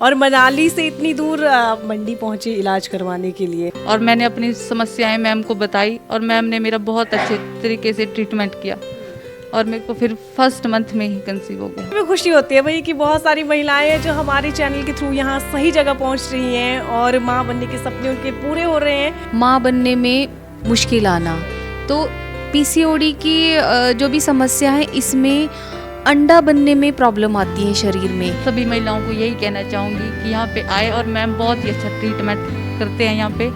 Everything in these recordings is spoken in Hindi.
और मनाली से इतनी दूर मंडी पहुंचे इलाज करवाने के लिए। और मैंने अपनी समस्याएं मैम को बताई और मैम ने मेरा बहुत अच्छे तरीके से ट्रीटमेंट किया और मेरे को फिर फर्स्ट मंथ में ही कंसीव हो गया। हमें खुशी होती है भाई कि बहुत सारी महिलाएं हैं जो हमारे चैनल के थ्रू यहाँ सही जगह पहुँच रही हैं और माँ बनने के सपने उनके पूरे हो रहे हैं। माँ बनने में मुश्किल आना, तो पीसीओडी की जो भी समस्या है इसमें अंडा बनने में प्रॉब्लम आती है शरीर में। सभी महिलाओं को यही कहना चाहूँगी कि यहाँ पे आए और मैम बहुत ही अच्छा ट्रीटमेंट करते हैं यहाँ पे,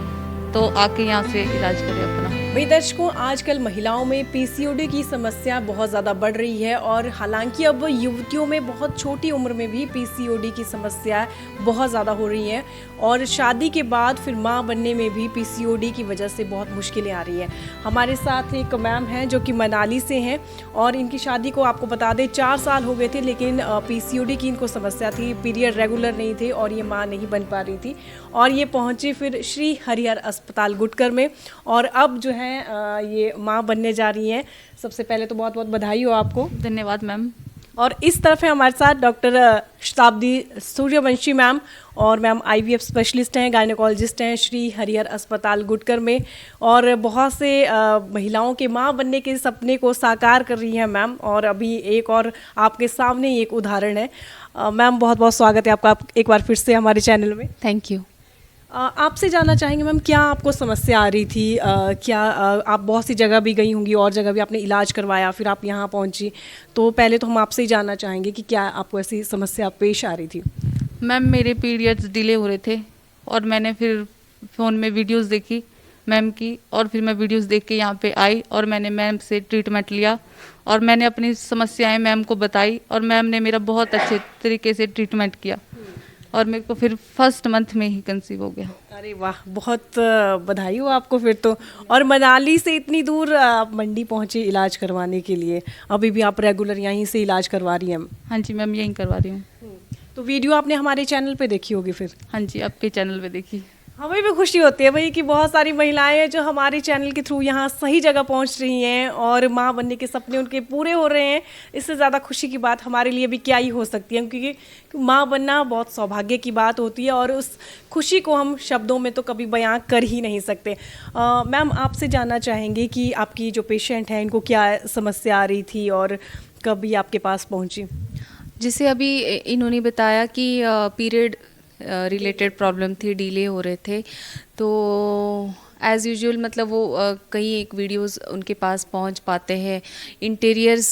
तो आके यहाँ से इलाज करें अपना। भाई दर्शकों, आजकल महिलाओं में पीसीओडी की समस्या बहुत ज़्यादा बढ़ रही है और हालांकि अब युवतियों में बहुत छोटी उम्र में भी पीसीओडी की समस्या बहुत ज़्यादा हो रही है और शादी के बाद फिर माँ बनने में भी पीसीओडी की वजह से बहुत मुश्किलें आ रही हैं। हमारे साथ एक मैम हैं जो कि मनाली से हैं और इनकी शादी को आपको बता दें 4 साल हो गए थे, लेकिन पीसीओडी की इनको समस्या थी, पीरियड रेगुलर नहीं थे और ये माँ नहीं बन पा रही थी और ये पहुँचे फिर श्री हरिहर अस्पताल गुटकर में और अब जो है ये माँ बनने जा रही हैं। सबसे पहले तो बहुत बहुत बधाई हो आपको। धन्यवाद मैम। और इस तरफ है हमारे साथ डॉक्टर शताब्दी सूर्यवंशी मैम और मैम आईवीएफ स्पेशलिस्ट हैं, गायनेकोलॉजिस्ट हैं श्री हरिहर अस्पताल गुटकर में और बहुत से महिलाओं के माँ बनने के सपने को साकार कर रही हैं मैम। और अभी एक और आपके सामने ही एक उदाहरण है। मैम बहुत बहुत स्वागत है आपका, आप एक बार फिर से हमारे चैनल में। Thank you. आपसे जानना चाहेंगे मैम, क्या आपको समस्या आ रही थी? क्या आप बहुत सी जगह भी गई होंगी और जगह भी आपने इलाज करवाया, फिर आप यहाँ पहुँची, तो पहले तो हम आपसे ही जानना चाहेंगे कि क्या आपको ऐसी समस्या पेश आ रही थी? मैम मेरे पीरियड्स डिले हो रहे थे और मैंने फिर फ़ोन में वीडियोस देखी मैम की और फिर मैं वीडियोस देख के यहाँ पे आई और मैंने मैम से ट्रीटमेंट लिया और मैंने अपनी समस्याएं मैम को बताई और मैम ने मेरा बहुत अच्छे तरीके से ट्रीटमेंट किया और मेरे को फिर फर्स्ट मंथ में ही कंसीव हो गया। अरे वाह, बहुत बधाई हो आपको फिर तो। और मनाली से इतनी दूर मंडी पहुँचे इलाज करवाने के लिए, अभी भी आप रेगुलर यहीं से इलाज करवा रही हैं? हाँ जी मैम, यहीं करवा रही हूँ। तो वीडियो आपने हमारे चैनल पे देखी होगी फिर? हाँ जी, आपके चैनल पे देखी। हमें भी खुशी होती है भाई कि बहुत सारी महिलाएं हैं जो हमारे चैनल के थ्रू यहाँ सही जगह पहुँच रही हैं और माँ बनने के सपने उनके पूरे हो रहे हैं। इससे ज़्यादा खुशी की बात हमारे लिए भी क्या ही हो सकती है, क्योंकि माँ बनना बहुत सौभाग्य की बात होती है और उस खुशी को हम शब्दों में तो कभी बयां कर ही नहीं सकते। मैम आपसे जानना चाहेंगे कि आपकी जो पेशेंट हैं इनको क्या समस्या आ रही थी और कभी आपके पास पहुँची? जिसे अभी इन्होंने बताया कि पीरियड रिलेटेड प्रॉब्लम थी, डिले हो रहे थे, तो एज़ यूजुअल मतलब वो कई एक वीडियोस उनके पास पहुंच पाते हैं। इंटीरियर्स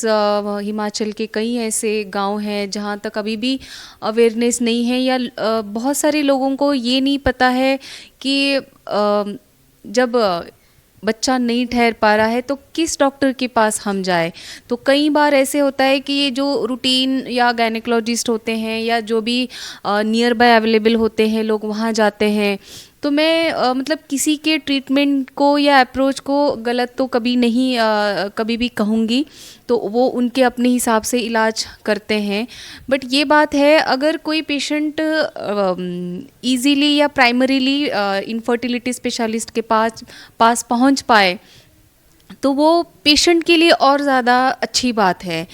हिमाचल के कई ऐसे गांव हैं जहां तक अभी भी अवेयरनेस नहीं है या बहुत सारे लोगों को ये नहीं पता है कि जब बच्चा नहीं ठहर पा रहा है तो किस डॉक्टर के पास हम जाए। तो कई बार ऐसे होता है कि ये जो रूटीन या गायनेकोलॉजिस्ट होते हैं या जो भी नियर बाय अवेलेबल होते हैं लोग वहाँ जाते हैं। तो मैं मतलब किसी के ट्रीटमेंट को या अप्रोच को गलत तो कभी नहीं कभी भी कहूँगी, तो वो उनके अपने हिसाब से इलाज करते हैं। बट ये बात है, अगर कोई पेशेंट इजीली या प्राइमरीली इनफर्टिलिटी स्पेशलिस्ट के पास पहुंच पाए तो वो पेशेंट के लिए और ज़्यादा अच्छी बात है।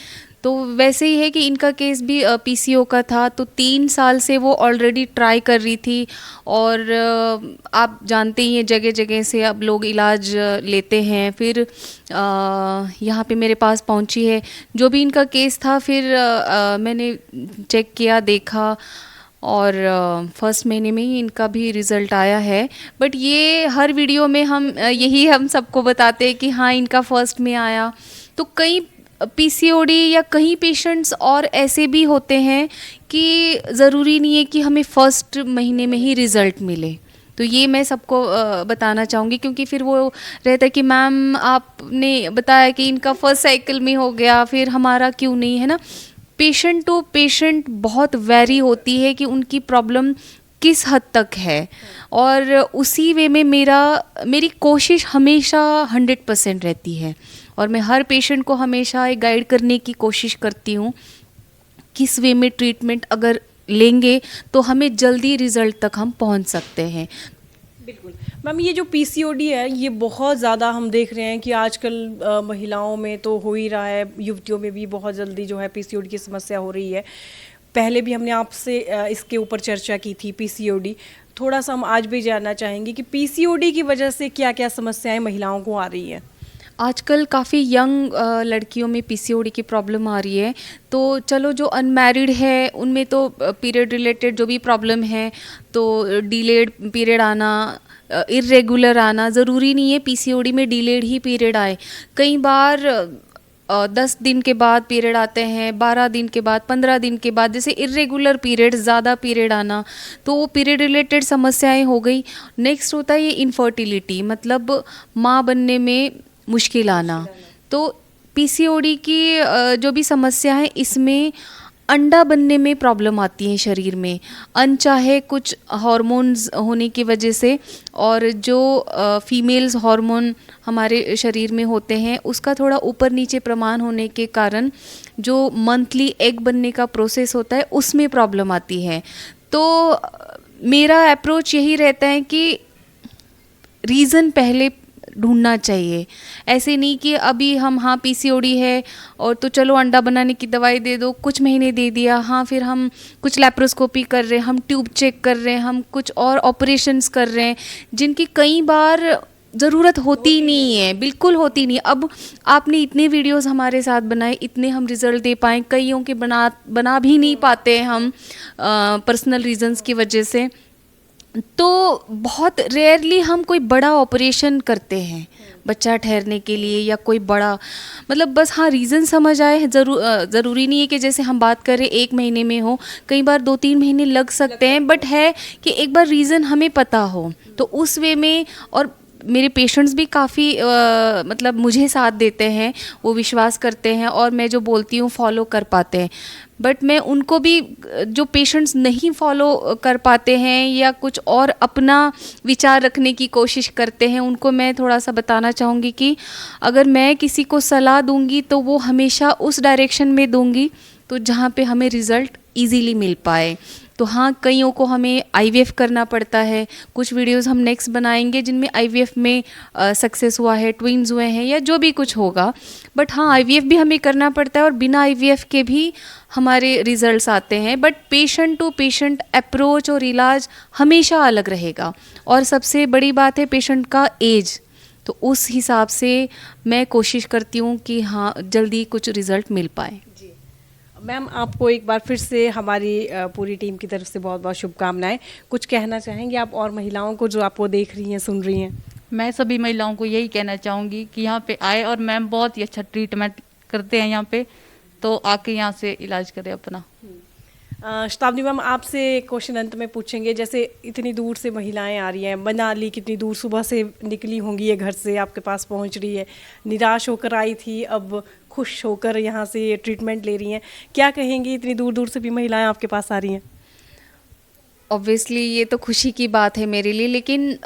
तो वैसे ही है कि इनका केस भी पीसीओ का था, तो 3 साल से वो ऑलरेडी ट्राई कर रही थी और आप जानते ही हैं जगह जगह से अब लोग इलाज लेते हैं। फिर यहाँ पे मेरे पास पहुँची है, जो भी इनका केस था फिर मैंने चेक किया, देखा और फर्स्ट महीने में ही इनका भी रिज़ल्ट आया है। बट ये हर वीडियो में हम सबको बताते हैं कि हाँ इनका फर्स्ट में आया। तो कई पीसीओडी या कई पेशेंट्स और ऐसे भी होते हैं कि ज़रूरी नहीं है कि हमें फर्स्ट महीने में ही रिज़ल्ट मिले। तो ये मैं सबको बताना चाहूँगी, क्योंकि फिर वो रहता है कि मैम आपने बताया कि इनका फर्स्ट साइकिल में हो गया, फिर हमारा क्यों नहीं, है ना। पेशेंट टू पेशेंट बहुत वैरी होती है कि उनकी प्रॉब्लम किस हद तक है और उसी वे में मेरी कोशिश हमेशा 100% रहती है और मैं हर पेशेंट को हमेशा गाइड करने की कोशिश करती हूँ किस वे में ट्रीटमेंट अगर लेंगे तो हमें जल्दी रिजल्ट तक हम पहुँच सकते हैं। बिल्कुल मैम, ये जो पीसीओडी है ये बहुत ज़्यादा हम देख रहे हैं कि आजकल महिलाओं में तो हो ही रहा है, युवतियों में भी बहुत जल्दी जो है पीसीओडी की समस्या हो रही है। पहले भी हमने आपसे इसके ऊपर चर्चा की थी, पीसीओडी। थोड़ा सा हम आज भी जानना चाहेंगे कि पीसीओडी की वजह से क्या क्या समस्याएं महिलाओं को आ रही हैं। आजकल काफ़ी यंग लड़कियों में पीसीओडी की प्रॉब्लम आ रही है। तो चलो जो अनमैरिड है उनमें तो पीरियड रिलेटेड जो भी प्रॉब्लम है, तो डिलेड पीरियड आना, इर्रेगुलर आना, ज़रूरी नहीं है पीसीओडी में डिलेड ही पीरियड आए। कई बार 10 दिन के बाद पीरियड आते हैं, 12 दिन के बाद, 15 दिन के बाद, जैसे इर्रेगुलर पीरियड, ज़्यादा पीरियड आना, तो वो पीरियड रिलेटेड समस्याएं हो गई। नेक्स्ट होता है ये इनफर्टिलिटी, मतलब माँ बनने में मुश्किल आना। तो पीसीओडी की जो भी समस्या है, इसमें अंडा बनने में प्रॉब्लम आती है शरीर में, अनचाहे कुछ हार्मोन्स होने की वजह से, और जो फीमेल्स हार्मोन हमारे शरीर में होते हैं उसका थोड़ा ऊपर नीचे प्रमाण होने के कारण जो मंथली एग बनने का प्रोसेस होता है उसमें प्रॉब्लम आती है। तो मेरा अप्रोच यही रहता है कि रीज़न पहले ढूंढना चाहिए। ऐसे नहीं कि अभी हम हाँ पीसीओडी है और तो चलो अंडा बनाने की दवाई दे दो, कुछ महीने दे दिया, हाँ फिर हम कुछ लैप्रोस्कोपी कर रहे हैं, हम ट्यूब चेक कर रहे हैं, हम कुछ और ऑपरेशंस कर रहे हैं जिनकी कई बार ज़रूरत होती नहीं है, बिल्कुल होती नहीं। अब आपने इतने वीडियोस हमारे साथ बनाए, इतने हम रिज़ल्ट दे पाएँ, कईयों के बना भी नहीं पाते हम पर्सनल रीजंस की वजह से। तो बहुत रेयरली हम कोई बड़ा ऑपरेशन करते हैं बच्चा ठहरने के लिए, या कोई बड़ा, मतलब बस हाँ रीज़न समझ आए। ज़रूरी नहीं है कि जैसे हम बात करें 1 महीने में हो, कई बार 2-3 महीने लग सकते हैं, बट है कि एक बार रीज़न हमें पता हो तो उस वे में। और मेरे पेशेंट्स भी काफ़ी मतलब मुझे साथ देते हैं, वो विश्वास करते हैं और मैं जो बोलती हूँ फॉलो कर पाते हैं। बट मैं उनको भी, जो पेशेंट्स नहीं फॉलो कर पाते हैं या कुछ और अपना विचार रखने की कोशिश करते हैं, उनको मैं थोड़ा सा बताना चाहूँगी कि अगर मैं किसी को सलाह दूँगी तो वो हमेशा उस डायरेक्शन में दूँगी तो जहाँ पे हमें रिज़ल्ट ईजीली मिल पाए। तो हाँ, कईयों को हमें आईवीएफ करना पड़ता है। कुछ वीडियोस हम नेक्स्ट बनाएंगे जिनमें आईवीएफ में सक्सेस हुआ है, ट्विन्स हुए हैं, या जो भी कुछ होगा। बट हाँ, आईवीएफ भी हमें करना पड़ता है और बिना आईवीएफ के भी हमारे रिजल्ट्स आते हैं। But patient to patient approach और इलाज हमेशा अलग रहेगा। और सबसे बड़ी बात है पेशेंट का एज, तो उस हिसाब से मैं कोशिश करती हूँ कि हाँ जल्दी कुछ रिज़ल्ट मिल पाए। मैम, आपको एक बार फिर से हमारी पूरी टीम की तरफ से बहुत बहुत शुभकामनाएं। कुछ कहना चाहेंगे आप और महिलाओं को जो आपको देख रही हैं, सुन रही हैं? मैं सभी महिलाओं को यही कहना चाहूँगी कि यहाँ पे आए, और मैम बहुत ही अच्छा ट्रीटमेंट करते हैं यहाँ पे, तो आके यहाँ से इलाज करें अपना। शताब्दी मैम, आपसे क्वेश्चन अंत में पूछेंगे, जैसे इतनी दूर से महिलाएं आ रही हैं, मनाली कितनी दूर सुबह से निकली होंगी ये घर से, आपके पास पहुंच रही है, निराश होकर आई थी, अब खुश होकर यहाँ से ये ट्रीटमेंट ले रही हैं, क्या कहेंगी? इतनी दूर दूर से भी महिलाएं आपके पास आ रही हैं। ऑब्वियसली ये तो खुशी की बात है मेरे लिए, लेकिन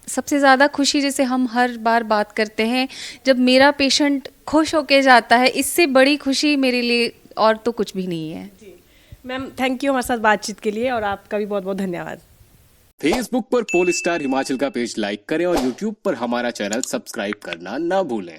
सबसे ज़्यादा खुशी, जैसे हम हर बार बात करते हैं, जब मेरा पेशेंट खुश होके जाता है, इससे बड़ी खुशी मेरे लिए और तो कुछ भी नहीं है। मैम, थैंक यू हमारे साथ बातचीत के लिए, और आपका भी बहुत बहुत धन्यवाद। फेसबुक पर पोल स्टार हिमाचल का पेज लाइक करें और यूट्यूब पर हमारा चैनल सब्सक्राइब करना ना भूलें।